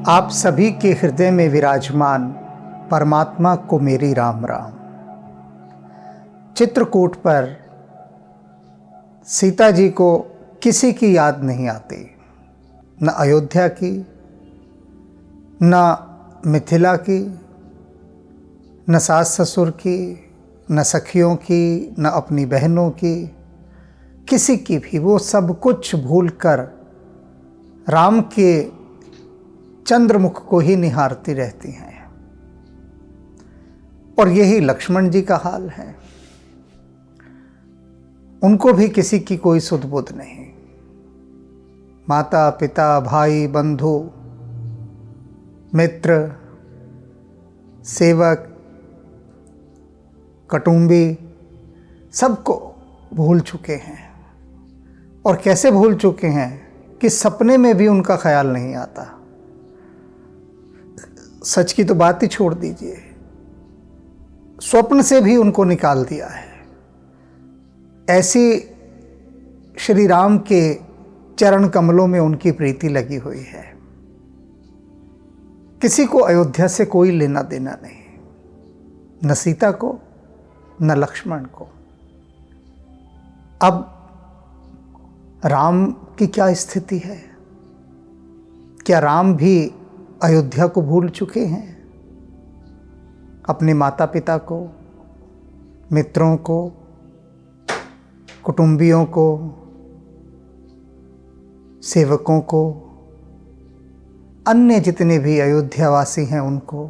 आप सभी के हृदय में विराजमान परमात्मा को मेरी राम राम। चित्रकूट पर सीता जी को किसी की याद नहीं आती, न अयोध्या की, न मिथिला की, न सास ससुर की, न सखियों की, न अपनी बहनों की, किसी की भी। वो सब कुछ भूलकर राम के चंद्रमुख को ही निहारती रहती हैं। और यही लक्ष्मण जी का हाल है। उनको भी किसी की कोई सुध बुध नहीं। माता पिता भाई बंधु मित्र सेवक कुटुंबी सबको भूल चुके हैं। और कैसे भूल चुके हैं कि सपने में भी उनका ख्याल नहीं आता। सच की तो बात ही छोड़ दीजिए, स्वप्न से भी उनको निकाल दिया है। ऐसी श्री राम के चरण कमलों में उनकी प्रीति लगी हुई है। किसी को अयोध्या से कोई लेना देना नहीं, न सीता को न लक्ष्मण को। अब राम की क्या स्थिति है? क्या राम भी अयोध्या को भूल चुके हैं? अपने माता पिता को, मित्रों को, कुटुंबियों को, सेवकों को, अन्य जितने भी अयोध्यावासी हैं उनको,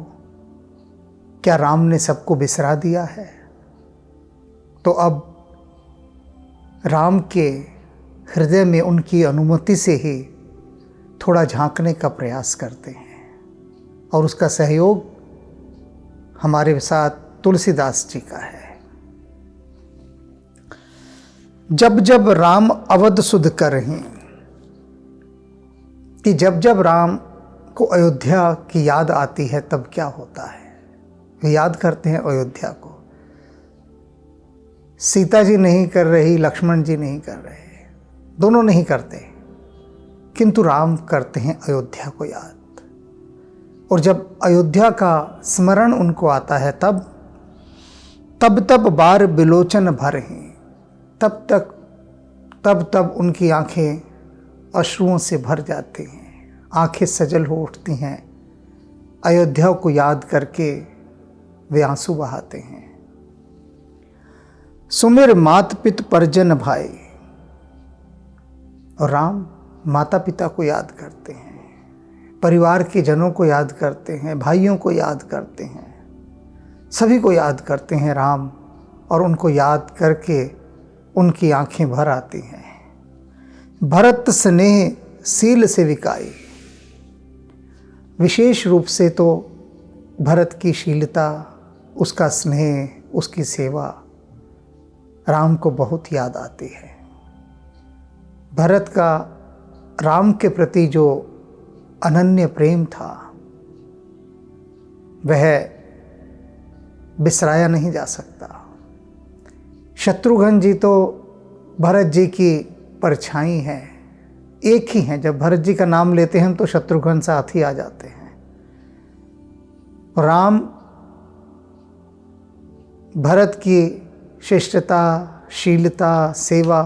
क्या राम ने सबको बिसरा दिया है? तो अब राम के हृदय में उनकी अनुमति से ही थोड़ा झांकने का प्रयास करते हैं। और उसका सहयोग हमारे साथ तुलसीदास जी का है। जब जब राम अवध सुध करहीं, कि जब जब राम को अयोध्या की याद आती है तब क्या होता है। वे याद करते हैं अयोध्या को। सीता जी नहीं कर रही, लक्ष्मण जी नहीं कर रहे, दोनों नहीं करते, किंतु राम करते हैं अयोध्या को याद। और जब अयोध्या का स्मरण उनको आता है तब तब बार बिलोचन भरहीं, तब उनकी आंखें अश्रुओं से भर जाती हैं, आंखें सजल हो उठती हैं। अयोध्या को याद करके वे आंसू बहाते हैं। सुमिर मात पित परिजन भाई। और राम माता पिता को याद करते हैं, परिवार के जनों को याद करते हैं, भाइयों को याद करते हैं, सभी को याद करते हैं राम। और उनको याद करके उनकी आंखें भर आती हैं। भरत स्नेह सील से विकाई। विशेष रूप से तो भरत की शीलता, उसका स्नेह, उसकी सेवा राम को बहुत याद आती है। भरत का राम के प्रति जो अनन्य प्रेम था वह बिसराया नहीं जा सकता। शत्रुघ्न जी तो भरत जी की परछाई हैं, एक ही हैं। जब भरत जी का नाम लेते हैं तो शत्रुघ्न साथ ही आ जाते हैं। राम भरत की शिष्टता, शीलता, सेवा,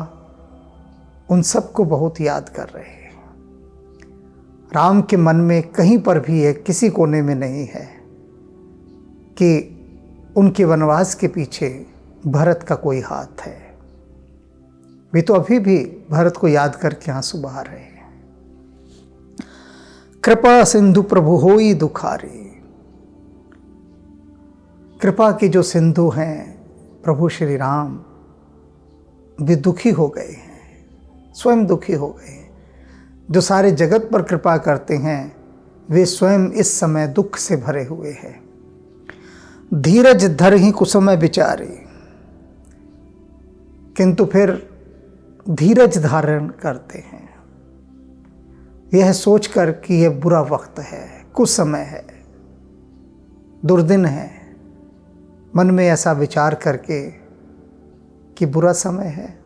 उन सबको बहुत याद कर रहे हैं। राम के मन में कहीं पर भी एक किसी कोने में नहीं है कि उनके वनवास के पीछे भरत का कोई हाथ है। वे तो अभी भी भरत को याद करके आंसू बहा रहे हैं। कृपा सिंधु प्रभु होई दुखारी। कृपा के जो सिंधु हैं प्रभु श्री राम, वे दुखी हो गए हैं, स्वयं दुखी हो गए हैं। जो सारे जगत पर कृपा करते हैं वे स्वयं इस समय दुख से भरे हुए हैं। धीरज धर ही कुसुम बिचारी। किंतु फिर धीरज धारण करते हैं, यह सोचकर कि यह बुरा वक्त है, कुछ समय है, दुर्दिन है। मन में ऐसा विचार करके कि बुरा समय है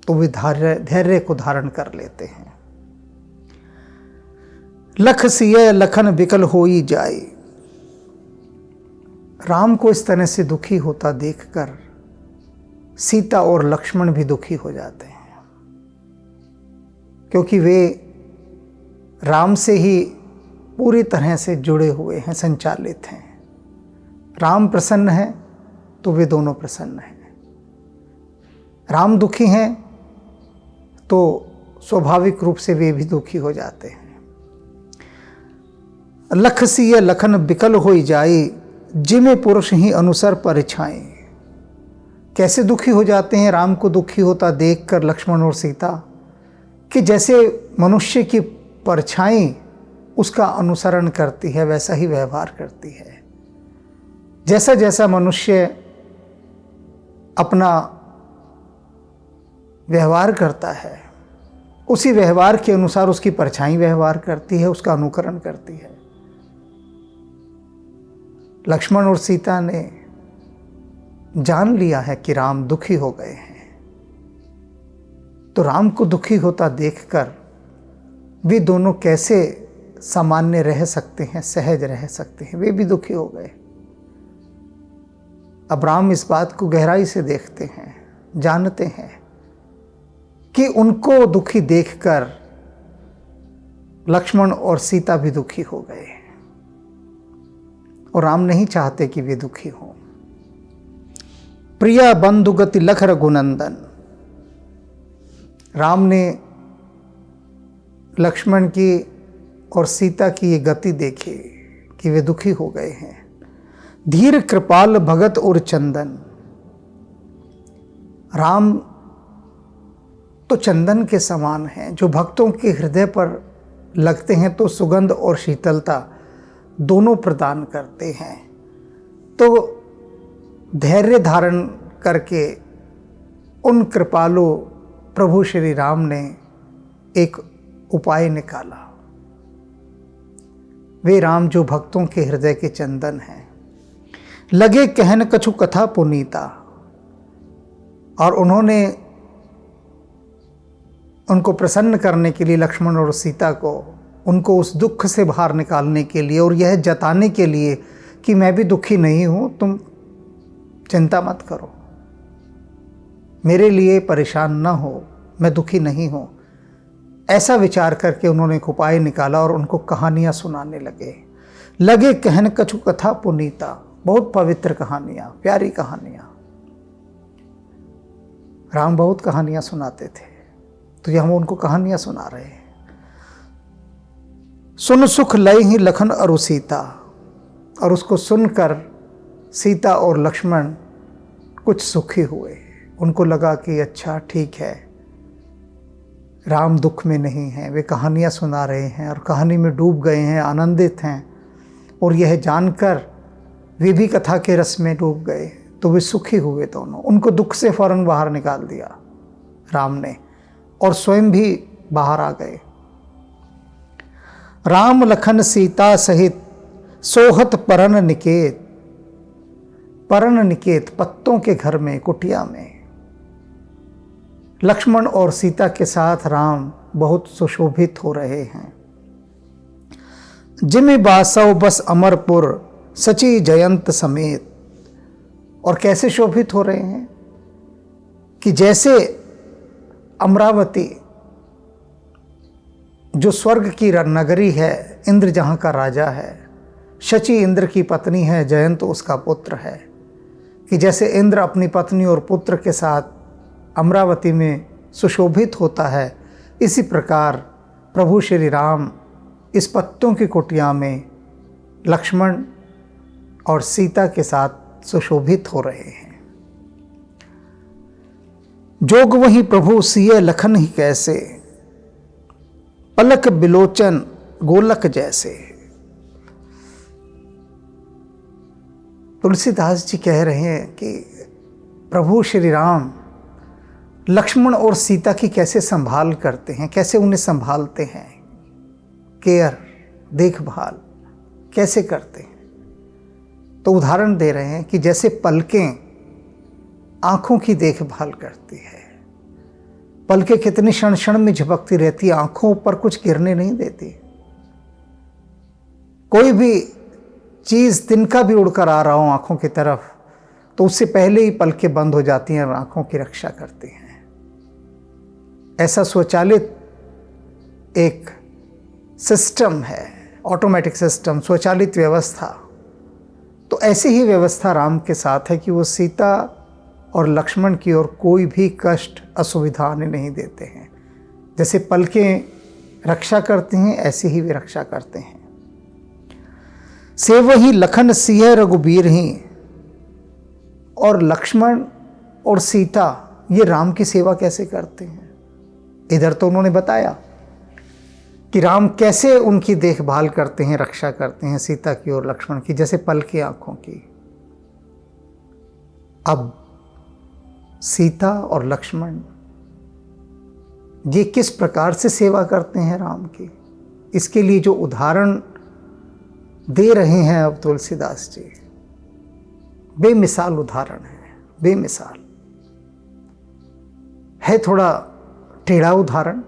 तो वे धैर्य को धारण कर लेते हैं। लख सिय लखन बिकल होई जाए। राम को इस तरह से दुखी होता देखकर सीता और लक्ष्मण भी दुखी हो जाते हैं, क्योंकि वे राम से ही पूरी तरह से जुड़े हुए हैं, संचालित हैं। राम प्रसन्न है तो वे दोनों प्रसन्न हैं, राम दुखी हैं तो स्वाभाविक रूप से वे भी दुखी हो जाते हैं। लख सिय लखन बिकल होई जाई, जिमे पुरुष ही अनुसर परिछाएं। कैसे दुखी हो जाते हैं राम को दुखी होता देखकर लक्ष्मण और सीता, कि जैसे मनुष्य की परछाई उसका अनुसरण करती है वैसा ही व्यवहार करती है। जैसा जैसा मनुष्य अपना व्यवहार करता है उसी व्यवहार के अनुसार उसकी परछाई व्यवहार करती है, उसका अनुकरण करती है। लक्ष्मण और सीता ने जान लिया है कि राम दुखी हो गए हैं, तो राम को दुखी होता देखकर वे दोनों कैसे सामान्य रह सकते हैं, सहज रह सकते हैं। वे भी दुखी हो गए। अब राम इस बात को गहराई से देखते हैं, जानते हैं कि उनको दुखी देखकर लक्ष्मण और सीता भी दुखी हो गए, और राम नहीं चाहते कि वे दुखी हों। प्रिया बंधु गति लख रघुनंदन, राम ने लक्ष्मण की और सीता की ये गति देखी कि वे दुखी हो गए हैं। धीर कृपाल भगत और चंदन, राम तो चंदन के समान हैं, जो भक्तों के हृदय पर लगते हैं तो सुगंध और शीतलता दोनों प्रदान करते हैं। तो धैर्य धारण करके उन कृपालु प्रभु श्री राम ने एक उपाय निकाला। वे राम जो भक्तों के हृदय के चंदन हैं, लगे कहन कछु कथा पुनीता, और उन्होंने उनको प्रसन्न करने के लिए लक्ष्मण और सीता को, उनको उस दुख से बाहर निकालने के लिए और यह जताने के लिए कि मैं भी दुखी नहीं हूँ, तुम चिंता मत करो, मेरे लिए परेशान न हो, मैं दुखी नहीं हूँ, ऐसा विचार करके उन्होंने एक उपाय निकाला और उनको कहानियाँ सुनाने लगे कहन कछु कथा पुनीता, बहुत पवित्र कहानियाँ, प्यारी कहानियाँ। राम बहुत कहानियाँ सुनाते थे, तो ये हम उनको कहानियाँ सुना रहे हैं। सुन सुख लय ही लखन अरु सीता, और उसको सुनकर सीता और लक्ष्मण कुछ सुखी हुए। उनको लगा कि अच्छा ठीक है, राम दुख में नहीं हैं, वे कहानियाँ सुना रहे हैं और कहानी में डूब गए हैं, आनंदित हैं, और यह जानकर वे भी कथा के रस में डूब गए, तो वे सुखी हुए दोनों। उनको दुख से फौरन बाहर निकाल दिया राम ने, और स्वयं भी बाहर आ गए। राम लखन सीता सहित सोहत परन निकेत, परन निकेत पत्तों के घर में, कुटिया में। लक्ष्मण और सीता के साथ राम बहुत सुशोभित हो रहे हैं। जिमि बासव बस अमरपुर सची जयंत समेत, और कैसे शोभित हो रहे हैं कि जैसे अमरावती जो स्वर्ग की नगरी है, इंद्र जहाँ का राजा है, शची इंद्र की पत्नी है, जयंत उसका पुत्र है, कि जैसे इंद्र अपनी पत्नी और पुत्र के साथ अमरावती में सुशोभित होता है, इसी प्रकार प्रभु श्री राम इस पत्तों की कुटिया में लक्ष्मण और सीता के साथ सुशोभित हो रहे हैं। जोग वही प्रभु सिय लखन ही कैसे, पलक बिलोचन गोलक जैसे। तुलसीदास जी कह रहे हैं कि प्रभु श्री राम लक्ष्मण और सीता की कैसे संभाल करते हैं, कैसे उन्हें संभालते हैं, केयर, देखभाल कैसे करते हैं। तो उदाहरण दे रहे हैं कि जैसे पलकें आँखों की देखभाल करती है, पलकें कितनी क्षण क्षण में झपकती रहती है, आँखों पर कुछ गिरने नहीं देती, कोई भी चीज़ तिनका भी उड़कर आ रहा हो आँखों की तरफ, तो उससे पहले ही पलकें बंद हो जाती हैं और आँखों की रक्षा करती हैं। ऐसा स्वचालित एक सिस्टम है, ऑटोमेटिक सिस्टम, स्वचालित व्यवस्था। तो ऐसी ही व्यवस्था राम के साथ है कि वो सीता और लक्ष्मण की ओर कोई भी कष्ट, असुविधा आने नहीं देते हैं। जैसे पलकें रक्षा करती हैं, ऐसी ही वे रक्षा करते हैं। सेवहि लखन सिंह रघुबीर ही, और लक्ष्मण और सीता ये राम की सेवा कैसे करते हैं। इधर तो उन्होंने बताया कि राम कैसे उनकी देखभाल करते हैं, रक्षा करते हैं सीता की और लक्ष्मण की, जैसे पलके आंखों की। अब सीता और लक्ष्मण ये किस प्रकार से सेवा करते हैं राम की, इसके लिए जो उदाहरण दे रहे हैं अब तुलसीदास जी, बेमिसाल उदाहरण है, बेमिसाल है। थोड़ा टेढ़ा उदाहरण,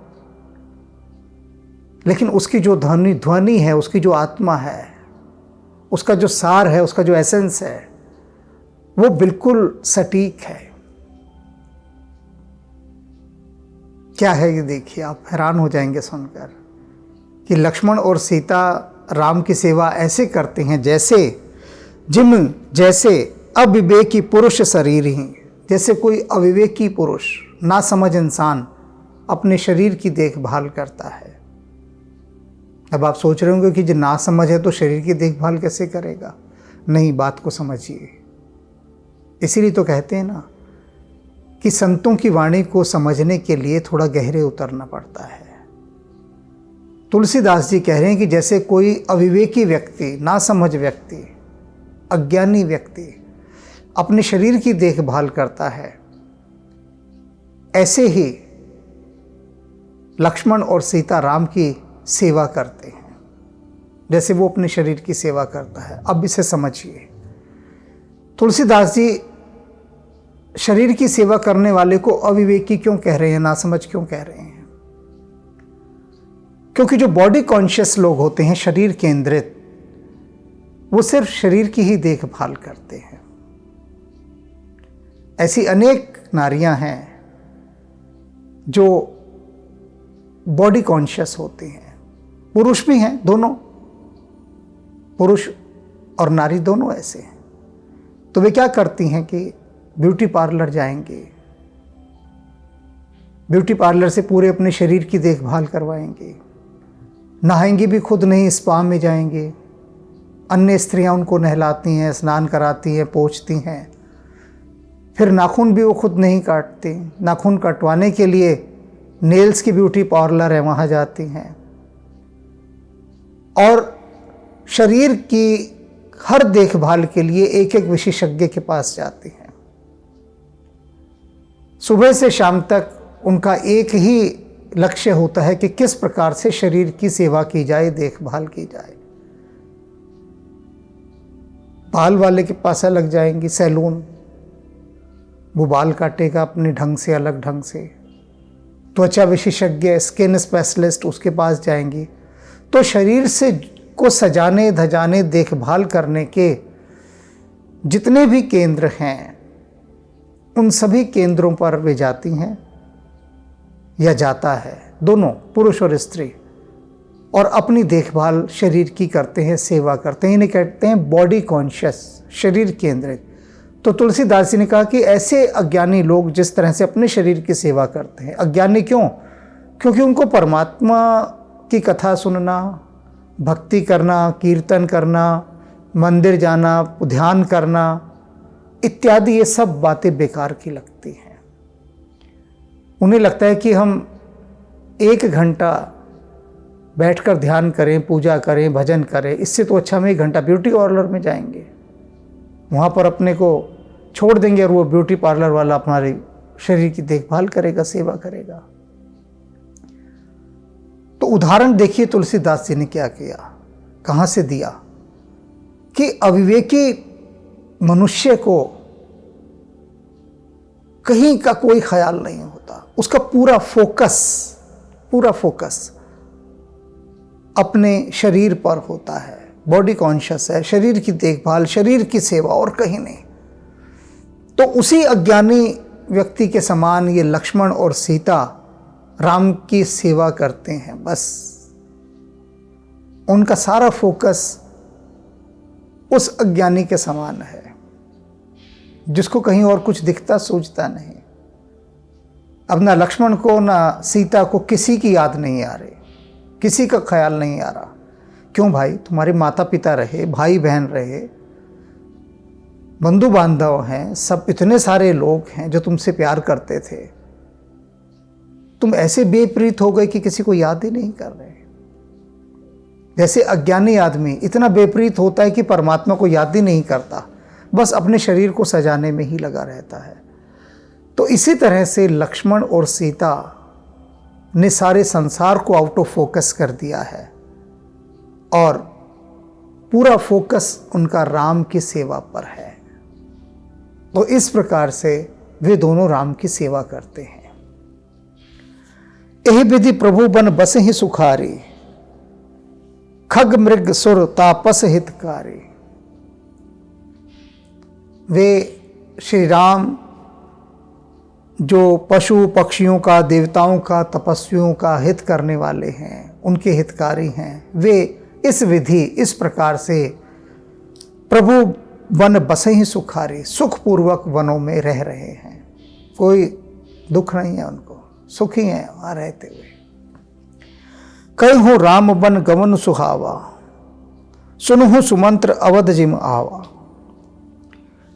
लेकिन उसकी जो ध्वनि है, उसकी जो आत्मा है, उसका जो सार है, उसका जो एसेंस है, वो बिल्कुल सटीक है। क्या है ये देखिए, आप हैरान हो जाएंगे सुनकर कि लक्ष्मण और सीता राम की सेवा ऐसे करते हैं जैसे अविवेकी पुरुष शरीर ही, जैसे कोई अविवेकी पुरुष, ना समझ इंसान अपने शरीर की देखभाल करता है। अब आप सोच रहे होंगे कि जो ना समझ है तो शरीर की देखभाल कैसे करेगा। नहीं, बात को समझिए। इसीलिए तो कहते हैं ना कि संतों की वाणी को समझने के लिए थोड़ा गहरे उतरना पड़ता है। तुलसीदास जी कह रहे हैं कि जैसे कोई अविवेकी व्यक्ति, ना समझ व्यक्ति, अज्ञानी व्यक्ति अपने शरीर की देखभाल करता है, ऐसे ही लक्ष्मण और सीता राम की सेवा करते हैं, जैसे वो अपने शरीर की सेवा करता है। अब इसे समझिए, तुलसीदास जी शरीर की सेवा करने वाले को अविवेकी क्यों कह रहे हैं, नासमझ क्यों कह रहे हैं? क्योंकि जो बॉडी कॉन्शियस लोग होते हैं, शरीर केंद्रित, वो सिर्फ शरीर की ही देखभाल करते हैं। ऐसी अनेक नारियां हैं जो बॉडी कॉन्शियस होती हैं, पुरुष भी हैं, दोनों पुरुष और नारी दोनों ऐसे हैं। तो वे क्या करती हैं कि ब्यूटी पार्लर जाएंगे, ब्यूटी पार्लर से पूरे अपने शरीर की देखभाल करवाएंगे, नहाएंगी भी खुद नहीं, स्पा में जाएंगे, अन्य स्त्रियां उनको नहलाती हैं, स्नान कराती हैं, पोंछती हैं, फिर नाखून भी वो खुद नहीं काटती, नाखून कटवाने के लिए नेल्स की ब्यूटी पार्लर है, वहाँ जाती हैं, और शरीर की हर देखभाल के लिए एक एक विशेषज्ञ के पास जाती हैं। सुबह से शाम तक उनका एक ही लक्ष्य होता है कि किस प्रकार से शरीर की सेवा की जाए, देखभाल की जाए। बाल वाले के पास अलग जाएंगी, सैलून, वो बाल काटेगा अपने ढंग से, अलग ढंग से। त्वचा विशेषज्ञ, स्किन स्पेशलिस्ट, उसके पास जाएंगी। तो शरीर से को सजाने धजाने, देखभाल करने के जितने भी केंद्र हैं, उन सभी केंद्रों पर वे जाती हैं या जाता है, दोनों पुरुष और स्त्री, और अपनी देखभाल शरीर की करते हैं, सेवा करते हैं। इन्हें कहते हैं बॉडी कॉन्शियस, शरीर केंद्रित। तो तुलसीदास जी ने कहा कि ऐसे अज्ञानी लोग जिस तरह से अपने शरीर की सेवा करते हैं, अज्ञानी क्यों? क्योंकि उनको परमात्मा की कथा सुनना, भक्ति करना, कीर्तन करना, मंदिर जाना, ध्यान करना इत्यादि, ये सब बातें बेकार की लगती हैं। उन्हें लगता है कि हम 1 घंटा बैठकर ध्यान करें, पूजा करें, भजन करें, इससे तो अच्छा हम 1 घंटा ब्यूटी पार्लर में जाएंगे, वहाँ पर अपने को छोड़ देंगे और वो ब्यूटी पार्लर वाला हमारे शरीर की देखभाल करेगा, सेवा करेगा। तो उदाहरण देखिए तुलसीदास जी ने क्या किया, कहाँ से दिया कि अविवेकी मनुष्य को कहीं का कोई ख्याल नहीं होता, उसका पूरा फोकस अपने शरीर पर होता है, बॉडी कॉन्शियस है, शरीर की देखभाल, शरीर की सेवा और कहीं नहीं। तो उसी अज्ञानी व्यक्ति के समान ये लक्ष्मण और सीता राम की सेवा करते हैं। बस उनका सारा फोकस उस अज्ञानी के समान है जिसको कहीं और कुछ दिखता सूझता नहीं। अब ना लक्ष्मण को ना सीता को किसी की याद नहीं आ रही, किसी का ख्याल नहीं आ रहा। क्यों भाई? तुम्हारे माता पिता रहे, भाई बहन रहे, बंधु बांधव हैं, सब इतने सारे लोग हैं जो तुमसे प्यार करते थे। तुम ऐसे बेप्रीत हो गए कि किसी को याद ही नहीं कर रहे। जैसे अज्ञानी आदमी इतना बेप्रीत होता है कि परमात्मा को याद ही नहीं करता, बस अपने शरीर को सजाने में ही लगा रहता है। तो इसी तरह से लक्ष्मण और सीता ने सारे संसार को आउट ऑफ फोकस कर दिया है और पूरा फोकस उनका राम की सेवा पर है। तो इस प्रकार से वे दोनों राम की सेवा करते हैं। यही विधि प्रभु बन बस ही सुखारी, खग मृग सुर तापस हितकारी। वे श्री राम जो पशु पक्षियों का, देवताओं का, तपस्वियों का हित करने वाले हैं, उनके हितकारी हैं, वे इस विधि, इस प्रकार से प्रभु वन बसे ही सुखारी, सुखपूर्वक वनों में रह रहे हैं। कोई दुख नहीं है उनको, सुखी हैं वहाँ रहते हुए। कई हो राम बन गमन सुहावा, सुनहु सुमंत्र अवध जिम आवा।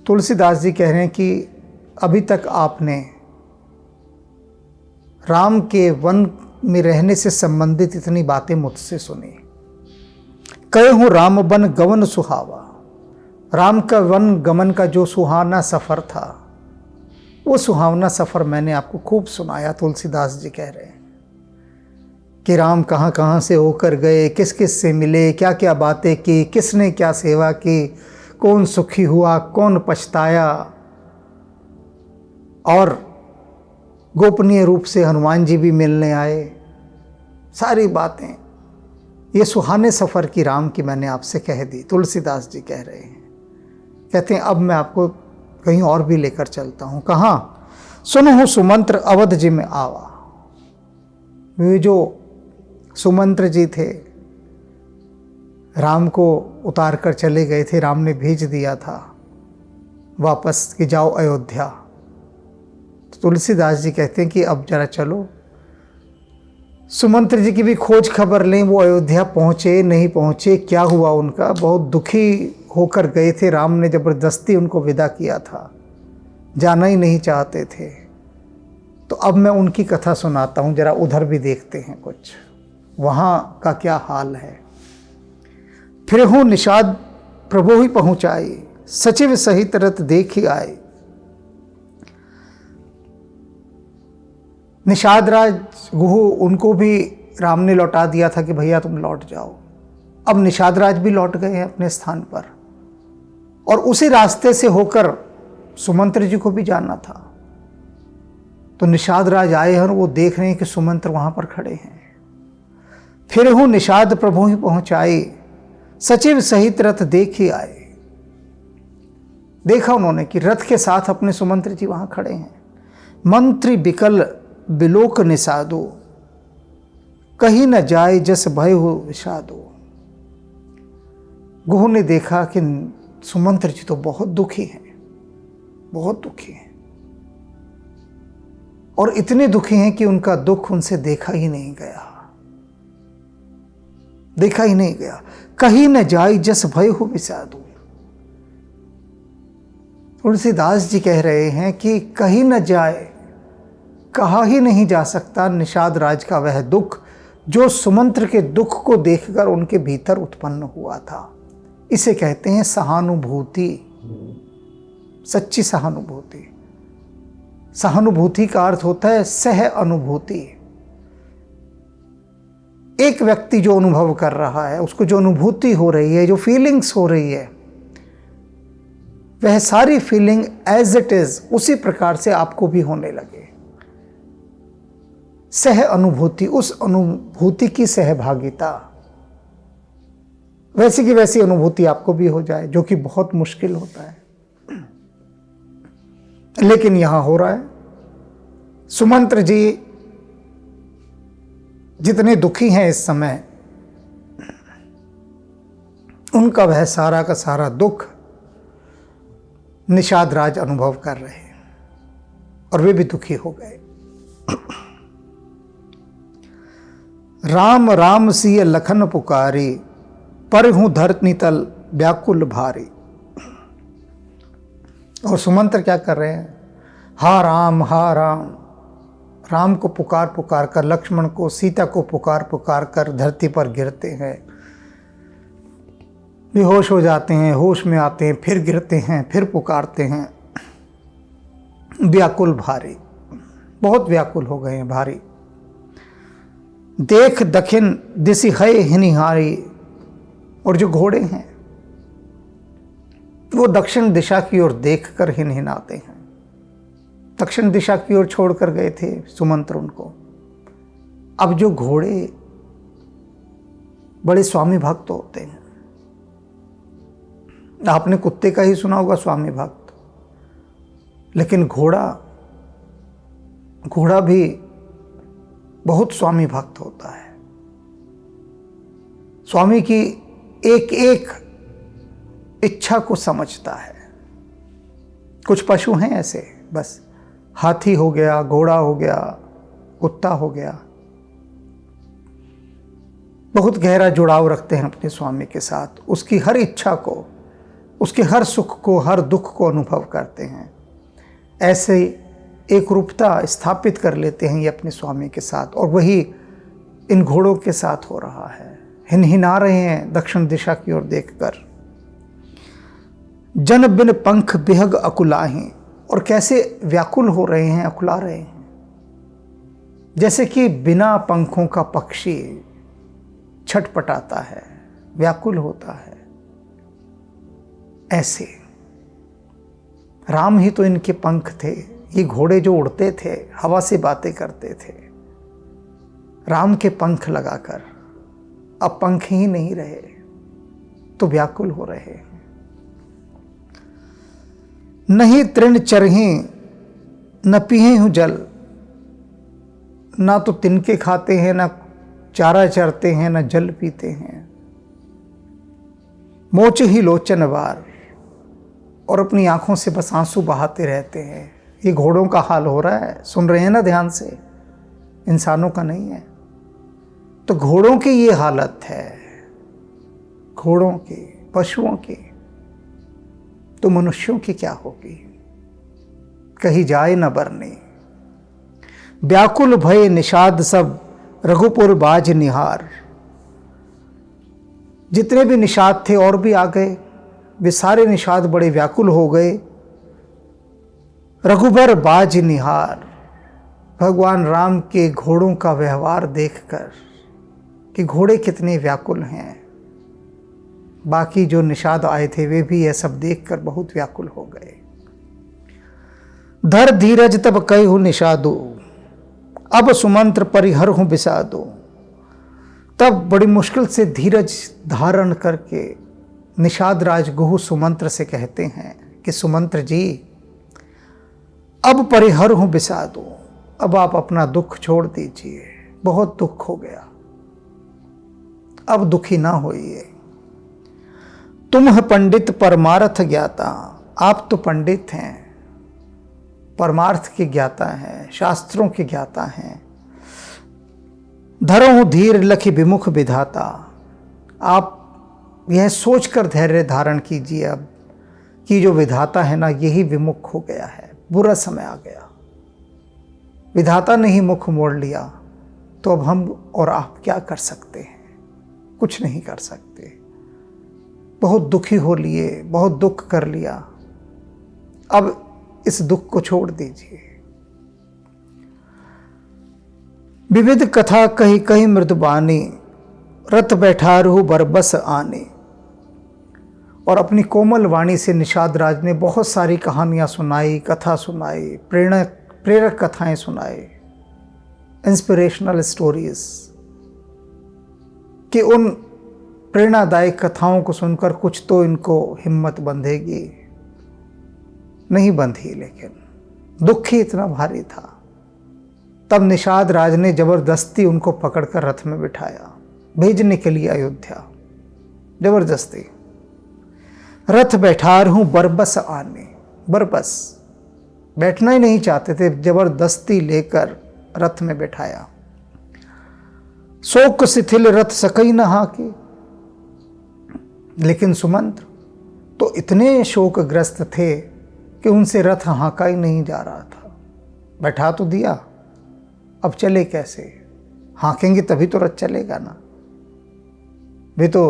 तुलसीदास जी कह रहे हैं कि अभी तक आपने राम के वन में रहने से संबंधित इतनी बातें मुझसे सुनी। कहे हो राम बन गमन सुहावा, राम का वन गमन का जो सुहाना सफ़र था, वो सुहावना सफ़र मैंने आपको खूब सुनाया। तुलसीदास जी कह रहे हैं कि राम कहाँ कहाँ से होकर गए, किस किस से मिले, क्या क्या बातें की, किसने क्या सेवा की, कौन सुखी हुआ, कौन पछताया, और गोपनीय रूप से हनुमान जी भी मिलने आए। सारी बातें ये सुहाने सफ़र की राम की मैंने आपसे कह दी। तुलसीदास जी कह रहे हैं, कहते हैं अब मैं आपको कहीं और भी लेकर चलता हूँ। कहाँ? सुनहु सुमंत्र अवध जी में आवा। वे जो सुमंत्र जी थे, राम को उतार कर चले गए थे, राम ने भेज दिया था वापस कि जाओ अयोध्या। तो तुलसीदास जी कहते हैं कि अब जरा चलो, सुमंत्र जी की भी खोज खबर लें। वो अयोध्या पहुँचे नहीं पहुँचे, क्या हुआ उनका, बहुत दुखी होकर गए थे। राम ने ज़बरदस्ती उनको विदा किया था, जाना ही नहीं चाहते थे। तो अब मैं उनकी कथा सुनाता हूँ, जरा उधर भी देखते हैं कुछ वहाँ का क्या हाल है। फिर हूँ निषाद प्रभु ही पहुँचाई, सचिव सहित रत देख ही आए। निषाद राज गुहू, उनको भी राम ने लौटा दिया था कि भैया तुम लौट जाओ। अब निषाद राज भी लौट गए हैं अपने स्थान पर, और उसी रास्ते से होकर सुमंत्र जी को भी जाना था। तो निषाद राज आए हैं और वो देख रहे हैं कि सुमंत्र वहां पर खड़े हैं। फिर हूँ निषाद प्रभु ही पहुंचाई, सचिव सहित रथ देख ही आए। देखा उन्होंने कि रथ के साथ अपने सुमंत्र जी वहां खड़े हैं। मंत्री बिकल बिलोक निषादो, कहीं न जाए जस भय हो विषादो। गुहू ने देखा कि सुमंत्र जी तो बहुत दुखी हैं, बहुत दुखी हैं, और इतने दुखी हैं कि उनका दुख उनसे देखा ही नहीं गया, देखा ही नहीं गया। कहीं न जाए जस भय हो विषादो। तुलसीदास जी कह रहे हैं कि कहीं न जाए, कहा ही नहीं जा सकता निषाद राज का वह दुख जो सुमंत्र के दुख को देखकर उनके भीतर उत्पन्न हुआ था। इसे कहते हैं सहानुभूति, सच्ची सहानुभूति। सहानुभूति का अर्थ होता है सह अनुभूति। एक व्यक्ति जो अनुभव कर रहा है, उसको जो अनुभूति हो रही है, जो फीलिंग्स हो रही है, वह सारी फीलिंग एज इट इज उसी प्रकार से आपको भी होने लगे। सह अनुभूति, उस अनुभूति की सहभागिता। वैसी की वैसी अनुभूति आपको भी हो जाए, जो कि बहुत मुश्किल होता है, लेकिन यहां हो रहा है। सुमंत्र जी जितने दुखी हैं इस समय, उनका वह सारा का सारा दुख निषाद राज अनुभव कर रहे हैं और वे भी दुखी हो गए। राम राम सिय लखन पुकारी, पर हूं धरती तल व्याकुल भारी। और सुमंत्र क्या कर रहे हैं? हा राम हा राम, राम को पुकार पुकार कर, लक्ष्मण को, सीता को पुकार पुकार कर धरती पर गिरते हैं, बेहोश हो जाते हैं, होश में आते हैं, फिर गिरते हैं, फिर पुकारते हैं। व्याकुल भारी, बहुत व्याकुल हो गए हैं, भारी। देख दखिन दिशि है हिनिहारी, और जो घोड़े हैं वो दक्षिण दिशा की ओर देखकर हिनहिनाते हैं। दक्षिण दिशा की ओर छोड़कर गए थे सुमंत्र उनको। अब जो घोड़े बड़े स्वामी भक्त होते हैं, आपने कुत्ते का ही सुना होगा स्वामी भक्त, लेकिन घोड़ा भी बहुत स्वामी भक्त होता है। स्वामी की एक एक इच्छा को समझता है। कुछ पशु हैं ऐसे, बस हाथी हो गया, घोड़ा हो गया, कुत्ता हो गया, बहुत गहरा जुड़ाव रखते हैं अपने स्वामी के साथ, उसकी हर इच्छा को, उसके हर सुख को, हर दुख को अनुभव करते हैं। ऐसे एक रूपता स्थापित कर लेते हैं ये अपने स्वामी के साथ, और वही इन घोड़ों के साथ हो रहा है। हिनहिना रहे हैं दक्षिण दिशा की ओर देखकर। जन बिन पंख बिहग अकुलाही, और कैसे व्याकुल हो रहे हैं, अकुला रहे हैं, जैसे कि बिना पंखों का पक्षी छटपटाता है, व्याकुल होता है। ऐसे राम ही तो इनके पंख थे, ये घोड़े जो उड़ते थे, हवा से बातें करते थे, राम के पंख लगाकर अब पंख ही नहीं रहे तो व्याकुल हो रहे हैं। नहीं तृण चरही न पिए हूं जल, ना तो तिनके खाते हैं, ना चारा चरते हैं, ना जल पीते हैं। मोच ही लोचन वार, और अपनी आंखों से बस आंसू बहाते रहते हैं। ये घोड़ों का हाल हो रहा है, सुन रहे हैं ना ध्यान से, इंसानों का नहीं है। तो घोड़ों की ये हालत है, घोड़ों की, पशुओं की, तो मनुष्यों की क्या होगी? कहीं जाए न बरने। व्याकुल भय निषाद सब रघुपुर बाज निहार। जितने भी निषाद थे और भी आ गए, वे सारे निषाद बड़े व्याकुल हो गए। रघुबर बाज निहार, भगवान राम के घोड़ों का व्यवहार देखकर कि घोड़े कितने व्याकुल हैं। बाकी जो निषाद आए थे वे भी यह सब देखकर बहुत व्याकुल हो गए। धर धीरज तब कहु निषादो, अब सुमंत्र परिहर हूं बिसादो। तब बड़ी मुश्किल से धीरज धारण करके निषाद राज गुहु सुमंत्र से कहते हैं कि सुमंत्र जी, अब परिहर हूं बिसादो, अब आप अपना दुख छोड़ दीजिए, बहुत दुख हो गया, अब दुखी ना होइए। तुम है पंडित परमार्थ ज्ञाता, आप तो पंडित हैं, परमार्थ के ज्ञाता हैं, शास्त्रों के ज्ञाता हैं। धरो धीर लखि विमुख विधाता, आप यह सोचकर धैर्य धारण कीजिए अब कि जो विधाता है ना, यही विमुख हो गया है, बुरा समय आ गया। विधाता ने ही मुख मोड़ लिया तो अब हम और आप क्या कर सकते हैं? कुछ नहीं कर सकते। बहुत दुखी हो लिए, बहुत दुख कर लिया, अब इस दुख को छोड़ दीजिए। विविध कथा कही कही मृदुबानी, रथ बैठा रहू बरबस आने। और अपनी कोमल वाणी से निषाद राज ने बहुत सारी कहानियां सुनाई, कथा सुनाई, प्रेरक कथाएं सुनाई, इंस्पिरेशनल स्टोरीज, कि उन प्रेरणादायक कथाओं को सुनकर कुछ तो इनको हिम्मत बंधेगी, नहीं बंधी। लेकिन दुख ही इतना भारी था। तब निषाद राज ने जबरदस्ती उनको पकड़कर रथ में बिठाया, भेजने के लिए अयोध्या। जबरदस्ती रथ बैठार हूं बरबस आने, बरबस बैठना ही नहीं चाहते थे, जबरदस्ती लेकर रथ में बैठाया। शोक शिथिल रथ सकई न हाके, लेकिन सुमंत्र तो इतने शोकग्रस्त थे कि उनसे रथ हाँका ही नहीं जा रहा था। बैठा तो दिया, अब चले कैसे? हाँकेंगे तभी तो रथ चलेगा ना। वे तो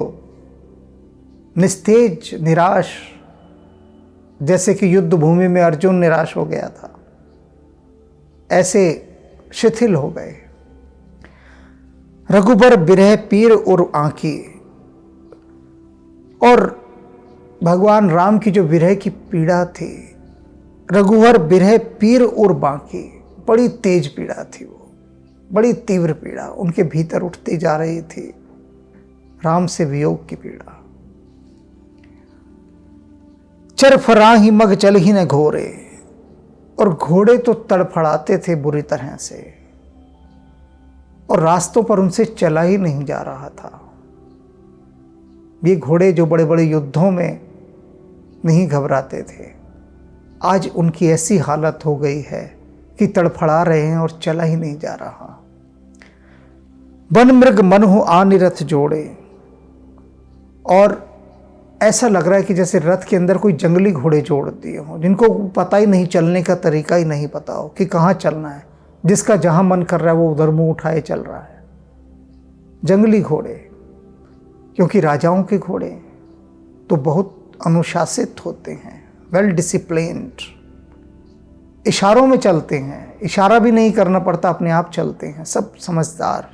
निस्तेज, निराश, जैसे कि युद्ध भूमि में अर्जुन निराश हो गया था, ऐसे शिथिल हो गए। रघुबर बिरह पीर और आंखी, और भगवान राम की जो विरह की पीड़ा थी, रघुवर बिरह पीर और बांकी, बड़ी तेज पीड़ा थी वो, बड़ी तीव्र पीड़ा उनके भीतर उठती जा रही थी, राम से वियोग की पीड़ा। चरफरा ही मग चल ही न घोरे, और घोड़े तो तड़फड़ाते थे बुरी तरह से, और रास्तों पर उनसे चला ही नहीं जा रहा था। ये घोड़े जो बड़े बड़े युद्धों में नहीं घबराते थे, आज उनकी ऐसी हालत हो गई है कि तड़फड़ा रहे हैं और चला ही नहीं जा रहा। वन मृग मन हो आनि रथ जोड़े, और ऐसा लग रहा है कि जैसे रथ के अंदर कोई जंगली घोड़े जोड़ दिए हों, जिनको पता ही नहीं, चलने का तरीका ही नहीं पता हो कि कहाँ चलना है। जिसका जहाँ मन कर रहा है वो उधर मुंह उठाए चल रहा है। जंगली घोड़े, क्योंकि राजाओं के घोड़े तो बहुत अनुशासित होते हैं, वेल डिसिप्लिन्ड, इशारों में चलते हैं, इशारा भी नहीं करना पड़ता, अपने आप चलते हैं, सब समझदार।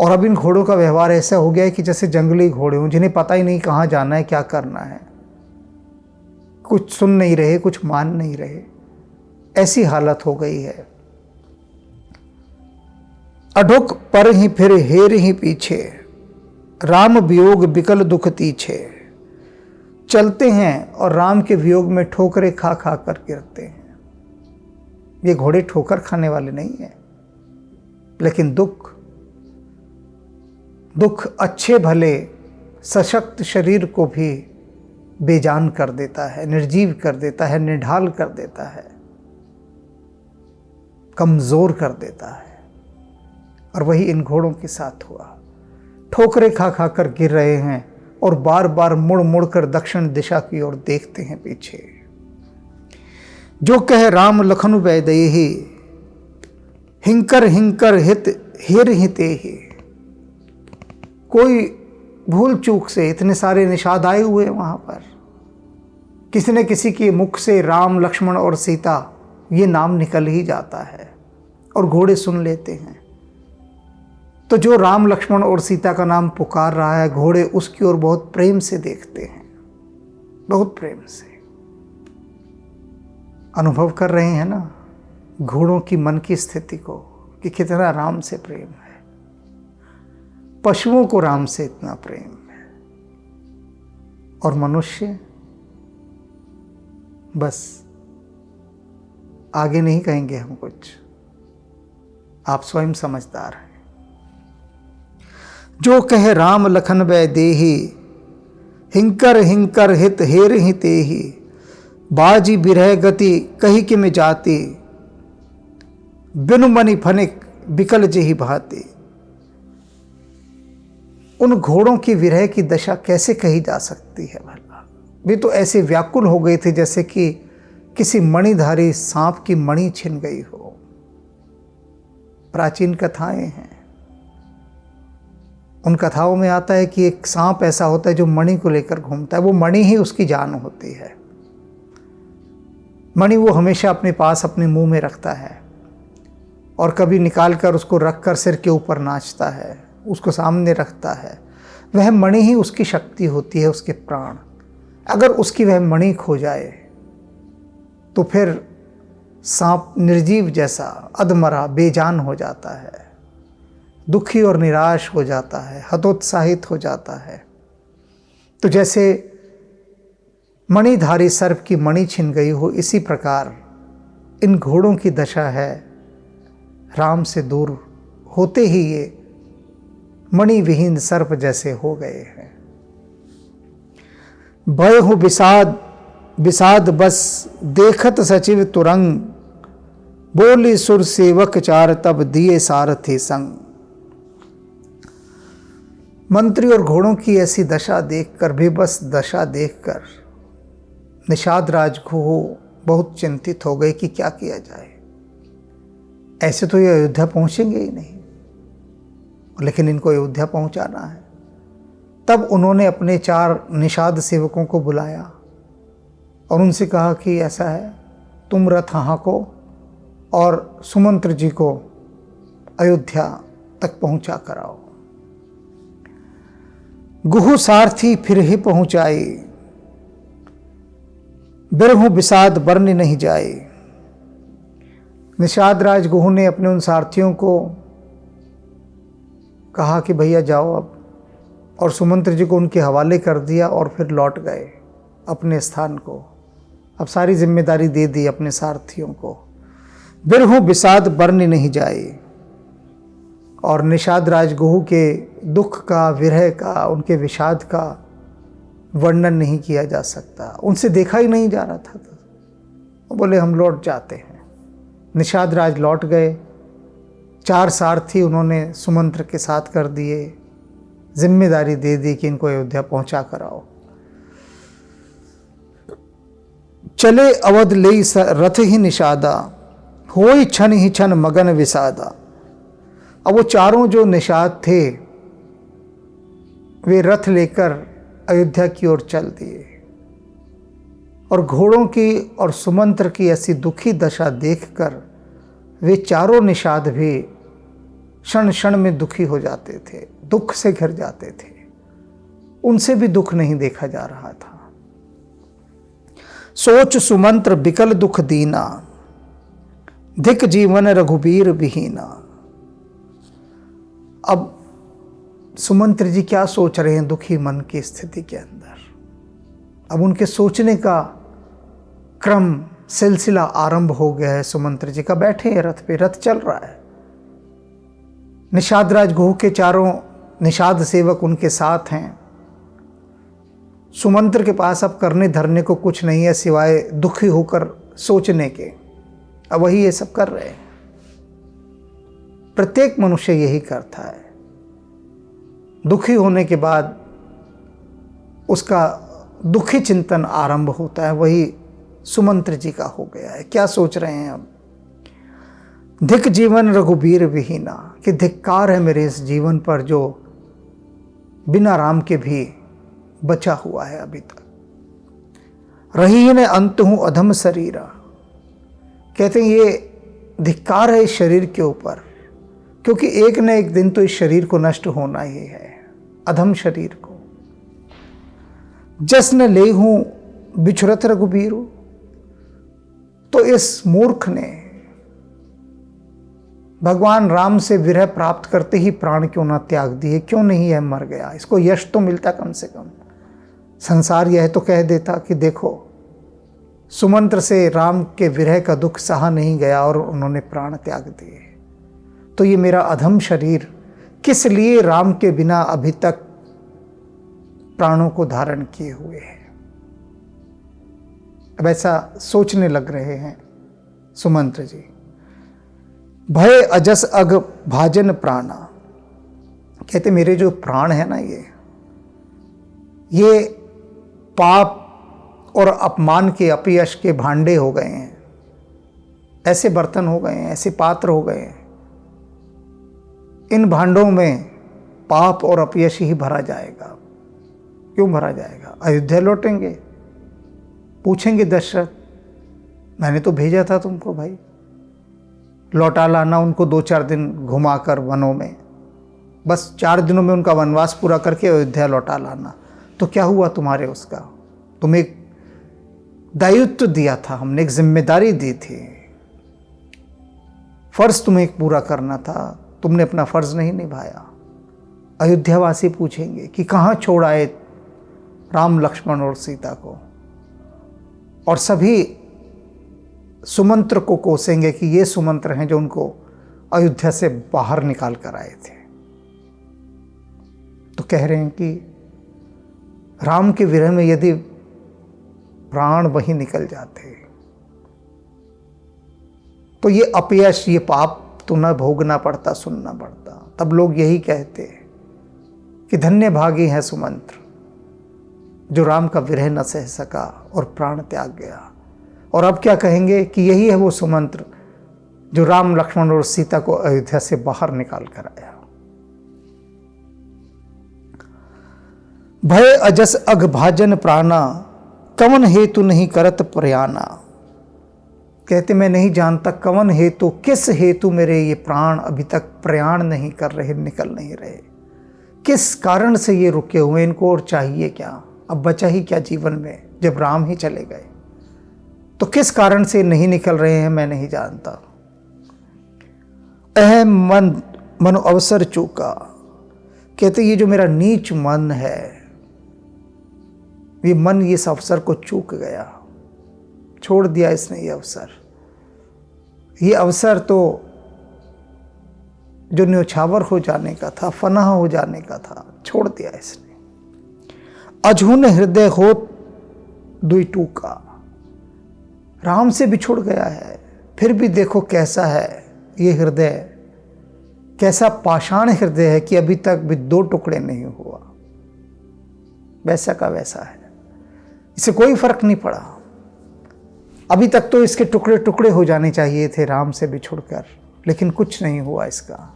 और अब इन घोड़ों का व्यवहार ऐसा हो गया है कि जैसे जंगली घोड़े हों, जिन्हें पता ही नहीं कहाँ जाना है, क्या करना है, कुछ सुन नहीं रहे, कुछ मान नहीं रहे, ऐसी हालत हो गई है। अढुक पर ही फिर हेर ही पीछे, राम वियोग बिकल दुख तीछे। चलते हैं और राम के वियोग में ठोकरें खा खा कर गिरते हैं। ये घोड़े ठोकर खाने वाले नहीं हैं, लेकिन दुख अच्छे भले सशक्त शरीर को भी बेजान कर देता है, निर्जीव कर देता है, निढाल कर देता है, कमजोर कर देता है। और वही इन घोड़ों के साथ हुआ। ठोकरें खा खा कर गिर रहे हैं और बार बार मुड़ मुड़ कर दक्षिण दिशा की ओर देखते हैं पीछे। जो कह राम लखन वैदेही, हिंकर हिंकर हित हेर हिते ही। कोई भूल चूक से इतने सारे निषाद आए हुए वहां पर, किसी न किसी के मुख से राम, लक्ष्मण और सीता ये नाम निकल ही जाता है और घोड़े सुन लेते हैं। तो जो राम, लक्ष्मण और सीता का नाम पुकार रहा है, घोड़े उसकी ओर बहुत प्रेम से देखते हैं, बहुत प्रेम से अनुभव कर रहे हैं ना घोड़ों की मन की स्थिति को, कि कितना राम से प्रेम है। पशुओं को राम से इतना प्रेम है, और मनुष्य बस आगे नहीं कहेंगे हम कुछ, आप स्वयं समझदार हैं। जो कहे राम लखन वैदेही, हिंकर हिंकर हित हेर हितेही। बाजी बिरह गति कही कि में जाती, बिनु मनि फनिक बिकल जेहि भाती। उन घोड़ों की विरह की दशा कैसे कही जा सकती है भला? वे तो ऐसे व्याकुल हो गए थे जैसे कि किसी मणिधारी सांप की मणि छिन गई हो। प्राचीन कथाएं हैं, उन कथाओं में आता है कि एक सांप ऐसा होता है जो मणि को लेकर घूमता है, वो मणि ही उसकी जान होती है। मणि वो हमेशा अपने पास अपने मुंह में रखता है, और कभी निकाल कर उसको रख कर सिर के ऊपर नाचता है, उसको सामने रखता है। वह मणि ही उसकी शक्ति होती है, उसके प्राण। अगर उसकी वह मणि खो जाए तो फिर सांप निर्जीव जैसा अधमरा बेजान हो जाता है। दुखी और निराश हो जाता है, हतोत्साहित हो जाता है। तो जैसे मणिधारी सर्प की मणि छिन गई हो, इसी प्रकार इन घोड़ों की दशा है। राम से दूर होते ही ये मणि विहीन सर्प जैसे हो गए हैं। भय हो विषाद विषाद बस देखत सचिव तुरंग, बोली सुर सेवक चार तब दिए सारथी संग। मंत्री और घोड़ों की ऐसी दशा देखकर, बेबस दशा देखकर निषाद राज घोह बहुत चिंतित हो गए कि क्या किया जाए। ऐसे तो ये अयोध्या पहुंचेंगे ही नहीं, लेकिन इनको अयोध्या पहुंचाना है। तब उन्होंने अपने 4 निषाद सेवकों को बुलाया और उनसे कहा कि ऐसा है, तुम रथ हाँको और सुमंत्र जी को अयोध्या तक पहुंचा कराओ। गुहु सारथी फिर ही पहुंचाई, बिरहु विषाद बरन नहीं जाए। निषाद राज गुहु ने अपने उन सारथियों को कहा कि भैया जाओ अब, और सुमंत्र जी को उनके हवाले कर दिया और फिर लौट गए अपने स्थान को। अब सारी जिम्मेदारी दे दी अपने सारथियों को। बिरहु विषाद बरन नहीं जाए। और निषाद राज गुहु के दुख का, विरह का, उनके विषाद का वर्णन नहीं किया जा सकता। उनसे देखा ही नहीं जा रहा था। तो बोले हम लौट जाते हैं। निषाद राज लौट गए। 4 सारथी उन्होंने सुमंत्र के साथ कर दिए, जिम्मेदारी दे दी कि इनको अयोध्या पहुंचा कराओ। चले अवध ले रथ ही निषादा, होई छन ही छन मगन विषादा। अब वो चारों जो निषाद थे वे रथ लेकर अयोध्या की ओर चल दिए, और घोड़ों की और सुमंत्र की ऐसी दुखी दशा देखकर वे चारों निषाद भी क्षण क्षण में दुखी हो जाते थे, दुख से घिर जाते थे। उनसे भी दुख नहीं देखा जा रहा था। सोच सुमंत्र बिकल दुख दीना, धिक जीवन रघुबीर विहीना। अब सुमंत्र जी क्या सोच रहे हैं दुखी मन की स्थिति के अंदर। अब उनके सोचने का क्रम, सिलसिला आरंभ हो गया है। सुमंत्र जी का बैठे हैं रथ पे, रथ चल रहा है। निषाद राज गुहु के चारों निषाद सेवक उनके साथ हैं। सुमंत्र के पास अब करने धरने को कुछ नहीं है सिवाय दुखी होकर सोचने के। अब वही ये सब कर रहे हैं। प्रत्येक मनुष्य यही करता है। दुखी होने के बाद उसका दुखी चिंतन आरंभ होता है। वही सुमंत्र जी का हो गया है। क्या सोच रहे हैं अब? धिक जीवन रघुबीर विहीना, कि धिक्कार है मेरे इस जीवन पर जो बिना राम के भी बचा हुआ है अभी तक। रही ने अंत हूं अधम शरीरा, कहते हैं ये धिक्कार है इस शरीर के ऊपर, क्योंकि एक न एक दिन तो इस शरीर को नष्ट होना ही है, अधम शरीर को। जसन ले हूं बिछुरत रघुबीरु, तो इस मूर्ख ने भगवान राम से विरह प्राप्त करते ही प्राण क्यों ना त्याग दिए, क्यों नहीं यह मर गया? इसको यश तो मिलता कम से कम। संसार यह तो कह देता कि देखो सुमंत्र से राम के विरह का दुख सहा नहीं गया और उन्होंने प्राण त्याग दिए। तो ये मेरा अधम शरीर किस लिए राम के बिना अभी तक प्राणों को धारण किए हुए है? अब ऐसा सोचने लग रहे हैं सुमंत्र जी। भय अजस अग भाजन प्राणा, कहते मेरे जो प्राण है ना, ये पाप और अपमान के, अपयश के भांडे हो गए हैं। ऐसे बर्तन हो गए हैं, ऐसे पात्र हो गए हैं। इन भांडों में पाप और अपयश ही भरा जाएगा। क्यों भरा जाएगा? अयोध्या लौटेंगे, पूछेंगे दशरथ, मैंने तो भेजा था तुमको भाई, लौटा लाना उनको 2-4 दिन घुमाकर वनों में, बस 4 दिनों में उनका वनवास पूरा करके अयोध्या लौटा लाना। तो क्या हुआ तुम्हारे उसका? तुम्हें एक दायित्व दिया था, हमने एक जिम्मेदारी दी थी, फर्ज तुम्हें एक पूरा करना था। तुमने अपना फर्ज नहीं निभाया। अयोध्यावासी पूछेंगे कि कहाँ छोड़ आए राम, लक्ष्मण और सीता को, और सभी सुमंत्र को कोसेंगे कि ये सुमंत्र हैं जो उनको अयोध्या से बाहर निकाल कर आए थे। तो कह रहे हैं कि राम के विरह में यदि प्राण वहीं निकल जाते तो ये अपयश, ये पाप तो न भोगना पड़ता, सुनना पड़ता। तब लोग यही कहते कि धन्य भागी है सुमंत्र जो राम का विरह न सह सका और प्राण त्याग गया। और अब क्या कहेंगे कि यही है वो सुमंत्र जो राम, लक्ष्मण और सीता को अयोध्या से बाहर निकाल कर आया। भय अजस अघभाजन प्राणा, कवन हेतु नहीं करत प्रयाना। कहते मैं नहीं जानता कवन हेतु, किस हेतु मेरे ये प्राण अभी तक प्रयाण नहीं कर रहे, निकल नहीं रहे। किस कारण से ये रुके हुए, इनको और चाहिए क्या? अब बचा ही क्या जीवन में जब राम ही चले गए? तो किस कारण से नहीं निकल रहे हैं मैं नहीं जानता। अहम मन मनो अवसर चूका। कहते ये जो मेरा नीच मन है, ये मन इस अवसर को चूक गया, छोड़ दिया इसने ये अवसर। ये अवसर तो जो न्योछावर हो जाने का था, फनाह हो जाने का था, छोड़ दिया इसने। अजहुन हृदय होत दुई टूका। राम से बिछुड़ गया है, फिर भी देखो कैसा है ये हृदय, कैसा पाषाण हृदय है कि अभी तक भी दो टुकड़े नहीं हुआ। वैसा का वैसा है, इसे कोई फर्क नहीं पड़ा। अभी तक तो इसके टुकड़े टुकड़े हो जाने चाहिए थे राम से बिछुड़कर, लेकिन कुछ नहीं हुआ इसका।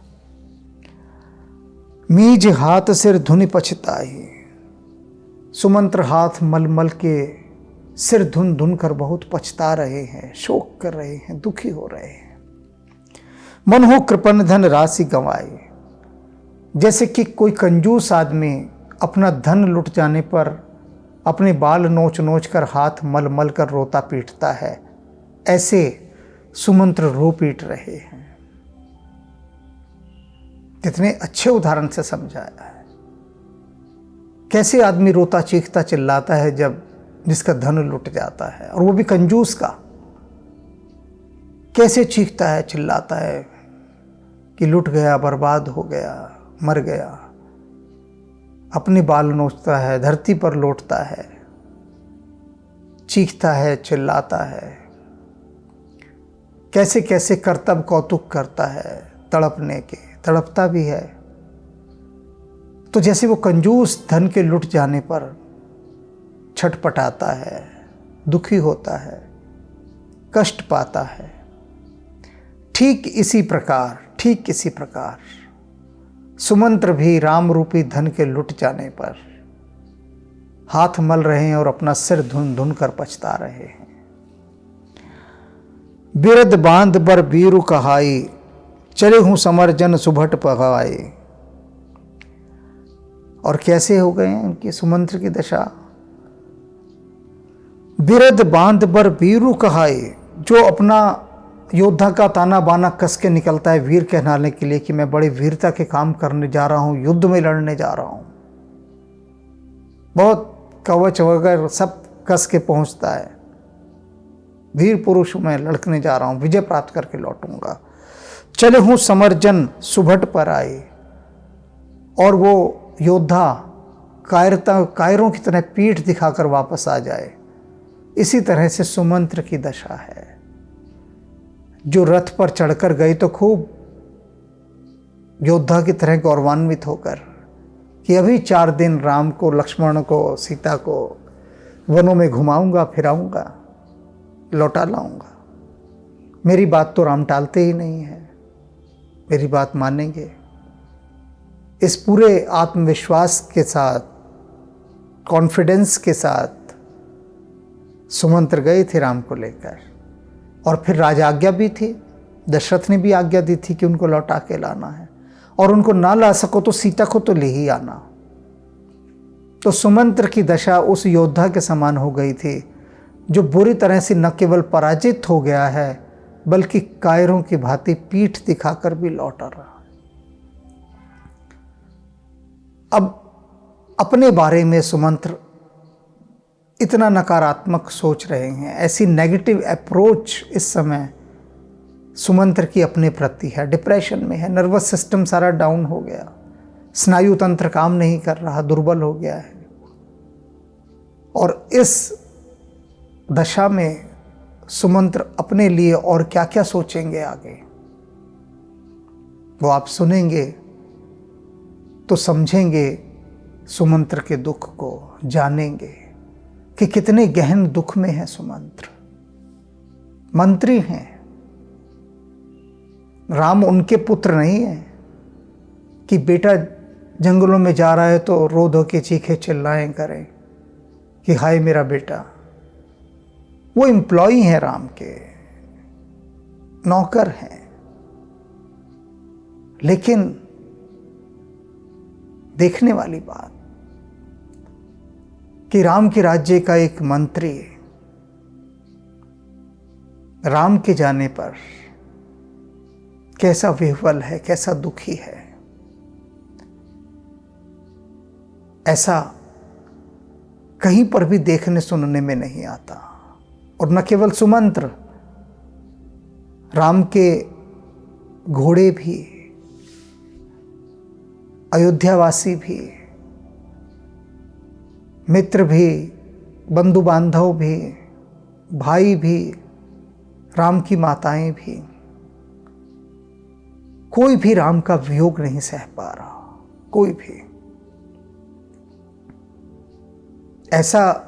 मीज हाथ सिर धुनि पछताई। सुमंत्र हाथ मल मल के सिर धुन धुन कर बहुत पछता रहे हैं, शोक कर रहे हैं, दुखी हो रहे हैं। मन हो कृपण धन राशि गंवाए। जैसे कि कोई कंजूस आदमी अपना धन लुट जाने पर अपने बाल नोच नोच कर, हाथ मल मल कर रोता पीटता है, ऐसे सुमंत्र रो पीट रहे हैं। कितने अच्छे उदाहरण से समझाया है। कैसे आदमी रोता चीखता चिल्लाता है जब जिसका धन लुट जाता है, और वो भी कंजूस का। कैसे चीखता है, चिल्लाता है कि लुट गया, बर्बाद हो गया, मर गया। अपने बाल नोचता है, धरती पर लौटता है, चीखता है, चिल्लाता है। कैसे कैसे कर्तव्य कौतुक करता है तड़पने के, तड़पता भी है। तो जैसे वो कंजूस धन के लुट जाने पर छटपटाता है, दुखी होता है, कष्ट पाता है, ठीक इसी प्रकार सुमंत्र भी राम रूपी धन के लुट जाने पर हाथ मल रहे हैं और अपना सिर धुन धुन कर पछता रहे हैं। बिरद बांध बर बीरु कहाई, चले हूं समरजन सुभट पगाए। और कैसे हो गए हैं उनकी सुमंत्र की दशा। बिरद बांध बर बीरु कहाई, जो अपना योद्धा का ताना बाना कस के निकलता है वीर कहलाने के लिए कि मैं बड़ी वीरता के काम करने जा रहा हूं, युद्ध में लड़ने जा रहा हूं, बहुत कवच वगैरह सब कस के पहुंचता है, वीर पुरुष मैं लड़कने जा रहा हूं, विजय प्राप्त करके लौटूंगा। चले हूं समरजन सुभट पर आए। और वो योद्धा कायरों की तरह पीठ दिखाकर वापस आ जाए। इसी तरह से सुमंत्र की दशा है। जो रथ पर चढ़कर गए तो खूब योद्धा की तरह गौरवान्वित होकर कि अभी 4 दिन राम को, लक्ष्मण को, सीता को वनों में घुमाऊंगा, फिराऊंगा, लौटा लाऊंगा। मेरी बात तो राम टालते ही नहीं है, मेरी बात मानेंगे। इस पूरे आत्मविश्वास के साथ, कॉन्फिडेंस के साथ सुमंत्र गए थे राम को लेकर। और फिर राजाज्ञा भी थी, दशरथ ने भी आज्ञा दी थी कि उनको लौटा के लाना है, और उनको ना ला सको तो सीता को तो ले ही आना। तो सुमंत्र की दशा उस योद्धा के समान हो गई थी जो बुरी तरह से न केवल पराजित हो गया है बल्कि कायरों की भांति पीठ दिखाकर भी लौट रहा है। अब अपने बारे में सुमंत्र इतना नकारात्मक सोच रहे हैं, ऐसी नेगेटिव अप्रोच इस समय सुमंत्र की अपने प्रति है। डिप्रेशन में है, नर्वस सिस्टम सारा डाउन हो गया, स्नायु तंत्र काम नहीं कर रहा, दुर्बल हो गया है। और इस दशा में सुमंत्र अपने लिए और क्या क्या सोचेंगे आगे, वो आप सुनेंगे तो समझेंगे सुमंत्र के दुख को, जानेंगे कि कितने गहन दुख में है सुमंत्र। मंत्री हैं, राम उनके पुत्र नहीं है कि बेटा जंगलों में जा रहा है तो रो धो के चीखे चिल्लाएं करें कि हाय मेरा बेटा। वो एम्प्लॉई हैं, राम के नौकर हैं। लेकिन देखने वाली बात कि राम के राज्य का एक मंत्री राम के जाने पर कैसा विह्वल है, कैसा दुखी है, ऐसा कहीं पर भी देखने सुनने में नहीं आता। और न केवल सुमंत्र, राम के घोड़े भी, अयोध्यावासी भी, मित्र भी, बंधु बांधव भी, भाई भी, राम की माताएं भी, कोई भी राम का वियोग नहीं सह पा रहा, कोई भी। ऐसा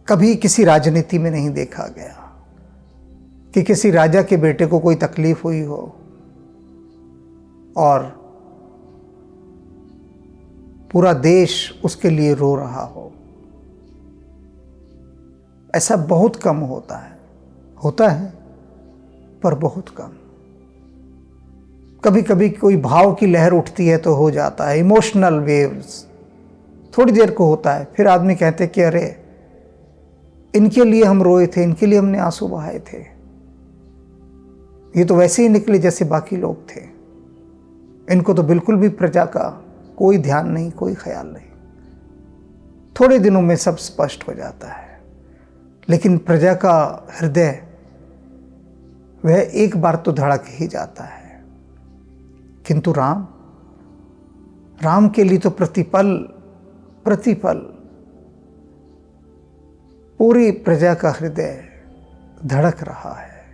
कभी किसी राजनीति में नहीं देखा गया कि किसी राजा के बेटे को कोई तकलीफ हुई हो और पूरा देश उसके लिए रो रहा हो। ऐसा बहुत कम होता है पर बहुत कम। कभी कभी कोई भाव की लहर उठती है तो हो जाता है, इमोशनल वेव्स, थोड़ी देर को होता है, फिर आदमी कहते हैं कि अरे इनके लिए हम रोए थे, इनके लिए हमने आंसू बहाए थे, ये तो वैसे ही निकले जैसे बाकी लोग थे, इनको तो बिल्कुल भी प्रजा का कोई ध्यान नहीं, कोई ख्याल नहीं। थोड़े दिनों में सब स्पष्ट हो जाता है। लेकिन प्रजा का हृदय वह एक बार तो धड़क ही जाता है। किंतु राम के लिए तो प्रतिपल पूरी प्रजा का हृदय धड़क रहा है।